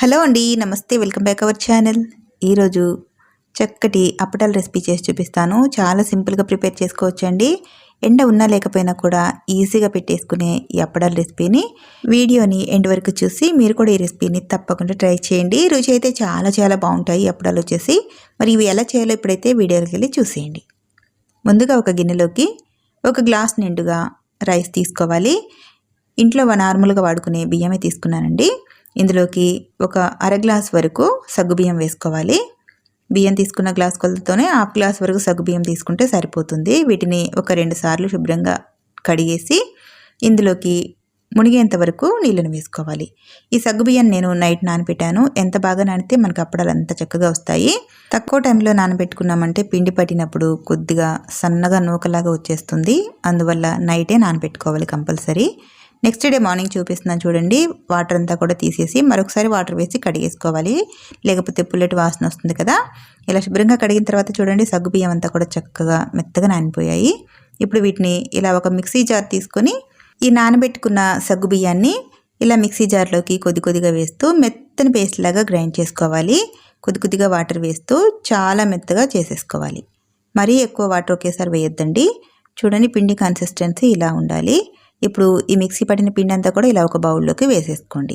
Hello అండి, నమస్తే. Welcome back our channel. ఈరోజు చక్కటి అప్పడాల రెసిపీ చేసి చూపిస్తాను. చాలా సింపుల్గా ప్రిపేర్ చేసుకోవచ్చండి. ఎండ ఉన్నా లేకపోయినా కూడా ఈజీగా పెట్టేసుకునే ఈ అప్పడాల రెసిపీని వీడియోని ఎండ్ వరకు చూసి మీరు కూడా ఈ రెసిపీని తప్పకుండా ట్రై చేయండి. రుచి అయితే చాలా చాలా బాగుంటాయి ఈ అప్పడాలు వచ్చేసి. మరి ఇవి ఎలా చేయాలో ఇప్పుడైతే వీడియోకి వెళ్ళి చూసేయండి. ముందుగా ఒక గిన్నెలోకి ఒక గ్లాస్ నిండుగా రైస్ తీసుకోవాలి. ఇంట్లో నార్మల్గా వాడుకునే బియ్యమే తీసుకున్నానండి. ఇందులోకి ఒక అర గ్లాస్ వరకు సగ్గుబియ్యం వేసుకోవాలి. బియ్యం తీసుకున్న గ్లాస్ కొలతతోనే హాఫ్ గ్లాస్ వరకు సగ్గుబియ్యం తీసుకుంటే సరిపోతుంది. వీటిని ఒక 2 సార్లు శుభ్రంగా కడిగేసి ఇందులోకి మునిగేంత వరకు నీళ్ళను వేసుకోవాలి. ఈ సగ్గుబియ్యం నేను నైట్ నానబెట్టాను. ఎంత బాగా నానితే మనకు అప్పడాలు అంత చక్కగా వస్తాయి. తక్కువ టైంలో నానబెట్టుకున్నామంటే పిండి పట్టినప్పుడు కొద్దిగా సన్నగా నూకలాగా వచ్చేస్తుంది. అందువల్ల నైటే నానబెట్టుకోవాలి కంపల్సరీ. నెక్స్ట్ డే మార్నింగ్ చూపిస్తున్నాను చూడండి. వాటర్ అంతా కూడా తీసేసి మరొకసారి వాటర్ వేసి కడిగేసుకోవాలి, లేకపోతే పుల్లటి వాసన వస్తుంది కదా. ఇలా శుభ్రంగా కడిగిన తర్వాత చూడండి సగ్గుబియ్యం అంతా కూడా చక్కగా మెత్తగా నానిపోయాయి. ఇప్పుడు వీటిని ఇలా ఒక మిక్సీ జార్ తీసుకొని ఈ నానబెట్టుకున్న సగ్గుబియ్యాన్ని ఇలా మిక్సీ జార్లోకి కొద్ది కొద్దిగా వేస్తూ మెత్తని పేస్ట్ లాగా గ్రైండ్ చేసుకోవాలి. కొద్ది కొద్దిగా వాటర్ వేస్తూ చాలా మెత్తగా చేసేసుకోవాలి. మరీ ఎక్కువ వాటర్ ఒకేసారి వేయొద్దండి. చూడండి పిండి కన్సిస్టెన్సీ ఇలా ఉండాలి. ఇప్పుడు ఈ మిక్సీ పట్టిన పిండి అంతా కూడా ఇలా ఒక బౌల్లోకి వేసేసుకోండి.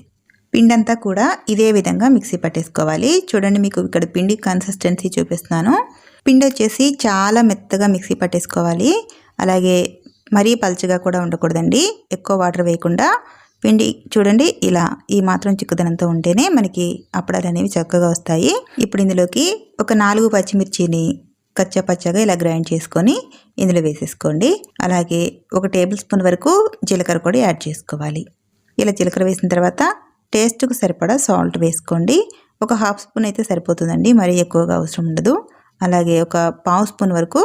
పిండి అంతా కూడా ఇదే విధంగా మిక్సీ పట్టేసుకోవాలి. చూడండి మీకు ఇక్కడ పిండి కన్సిస్టెన్సీ చూపిస్తున్నాను. పిండి వచ్చేసి చాలా మెత్తగా మిక్సీ పట్టేసుకోవాలి. అలాగే మరీ పల్చగా కూడా ఉండకూడదండి. ఎక్కువ వాటర్ వేయకుండా పిండి చూడండి ఇలా ఈ మాత్రం చిక్కుదనంతో ఉంటేనే మనకి అప్పడాలు అనేవి చక్కగా వస్తాయి. ఇప్పుడు ఇందులోకి ఒక 4 పచ్చిమిర్చిని కచ్చపచ్చగా ఇలా గ్రైండ్ చేసుకొని ఇందులో వేసేసుకోండి. అలాగే ఒక టేబుల్ స్పూన్ వరకు జీలకర్ర కూడా యాడ్ చేసుకోవాలి. ఇలా జీలకర్ర వేసిన తర్వాత టేస్ట్కు సరిపడా సాల్ట్ వేసుకోండి. ఒక హాఫ్ స్పూన్ అయితే సరిపోతుందండి, మరీ ఎక్కువగా అవసరం ఉండదు. అలాగే ఒక పావు స్పూన్ వరకు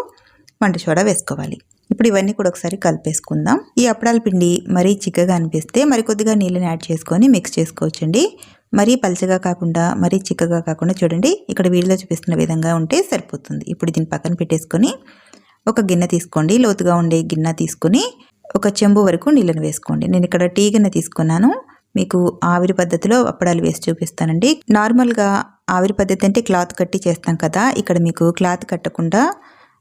వంట సోడా వేసుకోవాలి. ఇప్పుడు ఇవన్నీ కూడా ఒకసారి కలిపేసుకుందాం. ఈ అప్పడాల పిండి మరీ చిక్కగా అనిపిస్తే మరి కొద్దిగా నీళ్ళని యాడ్ చేసుకొని మిక్స్ చేసుకోవచ్చండి. మరీ పల్చగా కాకుండా మరీ చిక్కగా కాకుండా చూడండి ఇక్కడ వీడియోలో చూపిస్తున్న విధంగా ఉంటే సరిపోతుంది. ఇప్పుడు దీన్ని పక్కన పెట్టేసుకొని ఒక గిన్నె తీసుకోండి. లోతుగా ఉండే గిన్నె తీసుకొని ఒక చెంబు వరకు నీళ్ళని వేసుకోండి. నేను ఇక్కడ టీ గిన్నె తీసుకున్నాను. మీకు ఆవిరి పద్ధతిలో అప్పడాలు వేసి చూపిస్తానండి. నార్మల్గా ఆవిరి పద్ధతి అంటే క్లాత్ కట్టి చేస్తాం కదా. ఇక్కడ మీకు క్లాత్ కట్టకుండా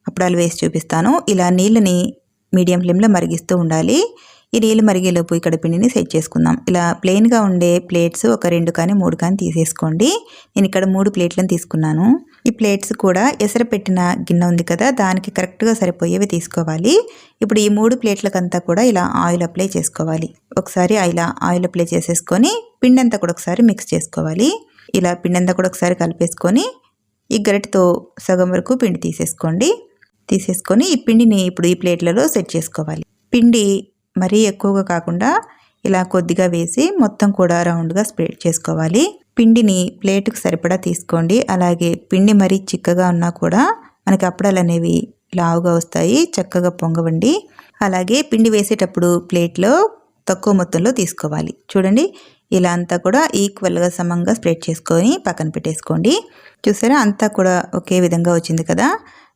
అప్పడాలు వేసి చూపిస్తాను. ఇలా నీళ్ళని మీడియం ఫ్లేమ్లో మరిగిస్తూ ఉండాలి. ఈ నీళ్ళు మరిగేలోపు ఇక్కడ పిండిని సెట్ చేసుకుందాం. ఇలా ప్లెయిన్గా ఉండే ప్లేట్స్ ఒక 2 కానీ 3 కానీ తీసేసుకోండి. నేను ఇక్కడ 3 ప్లేట్లను తీసుకున్నాను. ఈ ప్లేట్స్ కూడా ఎసరు పెట్టిన గిన్నె ఉంది కదా, దానికి కరెక్ట్గా సరిపోయేవి తీసుకోవాలి. ఇప్పుడు ఈ 3 ప్లేట్లకంతా కూడా ఇలా ఆయిల్ అప్లై చేసుకోవాలి. ఒకసారి ఇలా ఆయిల్ అప్లై చేసేసుకొని పిండి అంతా కూడా ఒకసారి మిక్స్ చేసుకోవాలి. ఇలా పిండి అంతా కూడా ఒకసారి కలిపేసుకొని ఈ గరిటెతో సగం వరకు పిండి తీసేసుకొని ఈ పిండిని ఇప్పుడు ఈ ప్లేట్లలో సెట్ చేసుకోవాలి. పిండి మరీ ఎక్కువగా కాకుండా ఇలా కొద్దిగా వేసి మొత్తం కూడా రౌండ్గా స్ప్రెడ్ చేసుకోవాలి. పిండిని ప్లేట్కి సరిపడా తీసుకోండి. అలాగే పిండి మరీ చిక్కగా ఉన్నా కూడా మనకి అప్పడాలు అనేవి లావుగా వస్తాయి, చక్కగా పొంగవండి. అలాగే పిండి వేసేటప్పుడు ప్లేట్లో తక్కువ మొత్తంలో తీసుకోవాలి. చూడండి ఇలా అంతా కూడా ఈక్వల్గా సమంగా స్ప్రెడ్ చేసుకొని పక్కన పెట్టేసుకోండి. చూసారా అంతా కూడా ఒకే విధంగా వచ్చింది కదా.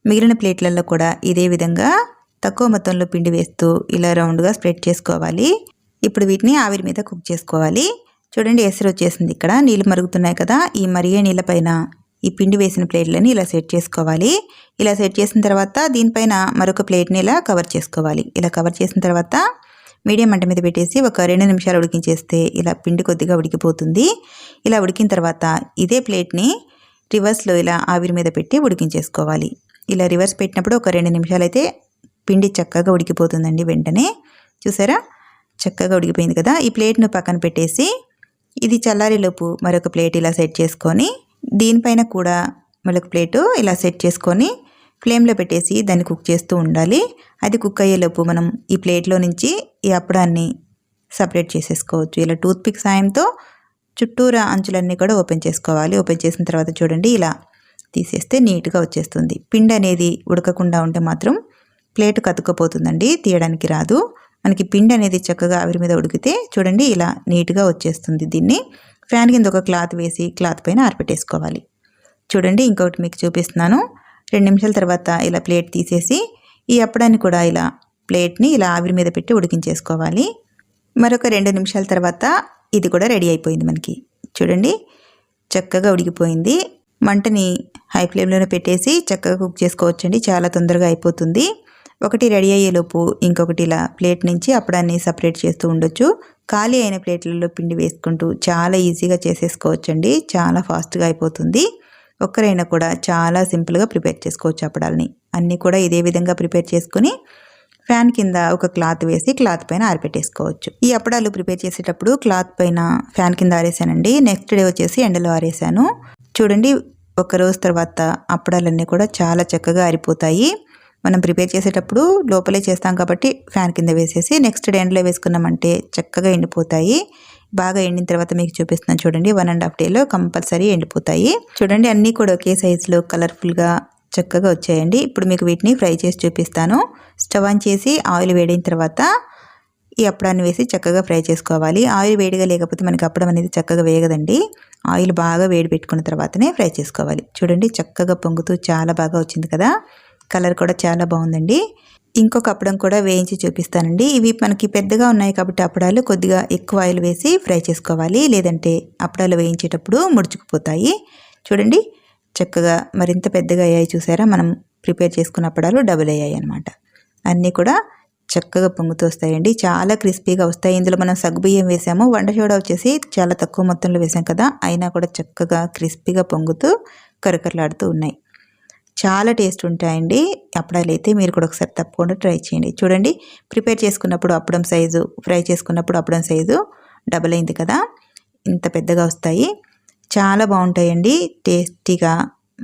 మిగిలిన ప్లేట్లలో కూడా ఇదే విధంగా తక్కువ మొత్తంలో పిండి వేస్తూ ఇలా రౌండ్గా స్ప్రెడ్ చేసుకోవాలి. ఇప్పుడు వీటిని ఆవిరి మీద కుక్ చేసుకోవాలి. చూడండి ఎసరు వచ్చేసింది. ఇక్కడ నీళ్ళు మరుగుతున్నాయి కదా, ఈ మరిగే నీళ్ళపైన ఈ పిండి వేసిన ప్లేట్లని ఇలా సెట్ చేసుకోవాలి. ఇలా సెట్ చేసిన తర్వాత దీనిపైన మరొక ప్లేట్ని ఇలా కవర్ చేసుకోవాలి. ఇలా కవర్ చేసిన తర్వాత మీడియం మంట మీద పెట్టేసి ఒక 2 నిమిషాలు ఉడికించేస్తే ఇలా పిండి కొద్దిగా ఉడికిపోతుంది. ఇలా ఉడికిన తర్వాత ఇదే ప్లేట్ని రివర్స్లో ఇలా ఆవిరి మీద పెట్టి ఉడికించేసుకోవాలి. ఇలా రివర్స్ పెట్టినప్పుడు ఒక 2 నిమిషాలు అయితే పిండి చక్కగా ఉడికిపోతుందండి. వెంటనే చూసారా చక్కగా ఉడికిపోయింది కదా. ఈ ప్లేట్ను పక్కన పెట్టేసి ఇది చల్లారేలోపు మరొక ప్లేట్ ఇలా సెట్ చేసుకొని దీనిపైన కూడా మరొక ప్లేటు ఇలా సెట్ చేసుకొని ఫ్లేమ్లో పెట్టేసి దాన్ని కుక్ చేస్తూ ఉండాలి. అది కుక్ అయ్యేలోపు మనం ఈ ప్లేట్లో నుంచి ఈ అప్పడాన్ని సపరేట్ చేసేసుకోవచ్చు. ఇలా టూత్పిక్ సాయంతో చుట్టూరా అంచులన్నీ కూడా ఓపెన్ చేసుకోవాలి. ఓపెన్ చేసిన తర్వాత చూడండి ఇలా తీసేస్తే నీట్గా వచ్చేస్తుంది. పిండి అనేది ఉడకకుండా ఉంటే మాత్రం ప్లేట్ కతుక్కపోతుందండి, తీయడానికి రాదు. మనకి పిండి అనేది చక్కగా ఆవిరి మీద ఉడికితే చూడండి ఇలా నీట్గా వచ్చేస్తుంది. దీన్ని ఫ్యాన్ కింద ఒక క్లాత్ వేసి క్లాత్ పైన ఆరపెట్టేసుకోవాలి. చూడండి ఇంకొకటి మీకు చూపిస్తున్నాను. 2 నిమిషాల తర్వాత ఇలా ప్లేట్ తీసేసి ఈ అప్పడాన్ని కూడా ఇలా ప్లేట్ని ఇలా ఆవిరి మీద పెట్టి ఉడికించేసుకోవాలి. మరొక 2 నిమిషాల తర్వాత ఇది కూడా రెడీ అయిపోయింది మనకి. చూడండి చక్కగా ఉడికిపోయింది. మంటని హై ఫ్లేమ్లోనే పెట్టేసి చక్కగా కుక్ చేసుకోవచ్చండి. చాలా తొందరగా అయిపోతుంది. ఒకటి రెడీ అయ్యేలోపు ఇంకొకటి ఇలా ప్లేట్ నుంచి అప్పడాన్ని సపరేట్ చేస్తూ ఉండొచ్చు. ఖాళీ అయిన ప్లేట్లలో పిండి వేసుకుంటూ చాలా ఈజీగా చేసేసుకోవచ్చండి. చాలా ఫాస్ట్గా అయిపోతుంది. ఒక్కరైనా కూడా చాలా సింపుల్గా ప్రిపేర్ చేసుకోవచ్చు అప్పడాలని. అన్నీ కూడా ఇదే విధంగా ప్రిపేర్ చేసుకుని ఫ్యాన్ కింద ఒక క్లాత్ వేసి క్లాత్ పైన ఆరిపెట్టేసుకోవచ్చు. ఈ అప్పడాలు ప్రిపేర్ చేసేటప్పుడు క్లాత్ పైన ఫ్యాన్ కింద ఆరేసానండి. నెక్స్ట్ డే వచ్చేసి ఎండలో ఆరేసాను. చూడండి, ఒక రోజు తర్వాత అప్పడాలన్నీ కూడా చాలా చక్కగా ఆరిపోతాయి. మనం ప్రిపేర్ చేసేటప్పుడు లోపలే చేస్తాం కాబట్టి ఫ్యాన్ కింద వేసేసి నెక్స్ట్ డే ఎండలో వేసుకున్నామంటే చక్కగా ఎండిపోతాయి. బాగా ఎండిన తర్వాత మీకు చూపిస్తున్నాను చూడండి. 1.5 డేలో కంపల్సరీ ఎండిపోతాయి. చూడండి, అన్నీ కూడా ఒకే సైజులో కలర్ఫుల్గా చక్కగా వచ్చాయండి. ఇప్పుడు మీకు వీటిని ఫ్రై చేసి చూపిస్తాను. స్టవ్ ఆన్ చేసి ఆయిల్ వేడైన తర్వాత ఈ అప్పడాన్ని వేసి చక్కగా ఫ్రై చేసుకోవాలి. ఆయిల్ వేడిగా లేకపోతే మనకి అప్పడం అనేది చక్కగా వేగదండి. ఆయిల్ బాగా వేడి పెట్టుకున్న తర్వాతనే ఫ్రై చేసుకోవాలి. చూడండి, చక్కగా పొంగుతూ చాలా బాగా వచ్చింది కదా. కలర్ కూడా చాలా బాగుందండి. ఇంకొక అప్పడం కూడా వేయించి చూపిస్తానండి. ఇవి మనకి పెద్దగా ఉన్నాయి కాబట్టి అప్పడాలు కొద్దిగా ఎక్కువ ఆయిల్ వేసి ఫ్రై చేసుకోవాలి. లేదంటే అప్పడాలు వేయించేటప్పుడు ముడుచుకుపోతాయి. చూడండి, చక్కగా మరింత పెద్దగా అయ్యాయి చూసారా. మనం ప్రిపేర్ చేసుకున్న అప్పడాలు డబుల్ అయ్యాయి అన్నమాట. అన్నీ కూడా చక్కగా పొంగుతూ వస్తాయండి. చాలా క్రిస్పీగా వస్తాయి. ఇందులో మనం సగ్గుబియ్యం వేసాము. వంట సోడా వచ్చేసి చాలా తక్కువ మొత్తంలో వేసాం కదా, అయినా కూడా చక్కగా క్రిస్పీగా పొంగుతూ కరకరలాడుతూ ఉన్నాయి. చాలా టేస్ట్ ఉంటాయండి అప్పడాలు అయితే. మీరు కూడా ఒకసారి తప్పకుండా ట్రై చేయండి. చూడండి, ప్రిపేర్ చేసుకున్నప్పుడు అప్పడం సైజు, ఫ్రై చేసుకున్నప్పుడు అప్పడం సైజు డబల్ అయింది కదా, ఇంత పెద్దగా వస్తాయి. చాలా బాగుంటాయండి. టేస్టీగా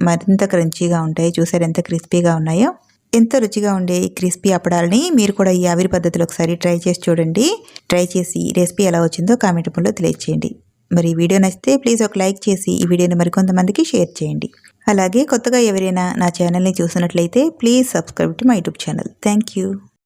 మరింత క్రంచీగా ఉంటాయి. చూసారు ఎంత క్రిస్పీగా ఉన్నాయో. ఎంతో రుచిగా ఉండే ఈ క్రిస్పీ అప్పడాలని మీరు కూడా ఈ ఆవిరి పద్ధతిలో ఒకసారి ట్రై చేసి చూడండి. ట్రై చేసి రెసిపీ ఎలా వచ్చిందో కామెంట్ రూపంలో తెలియజేయండి. మరి ఈ వీడియో నచ్చితే ప్లీజ్ ఒక లైక్ చేసి ఈ వీడియోని మరికొంతమందికి షేర్ చేయండి. అలాగే కొత్తగా ఎవరైనా నా ఛానల్ని చూసినట్లయితే please subscribe to my YouTube channel. Thank you.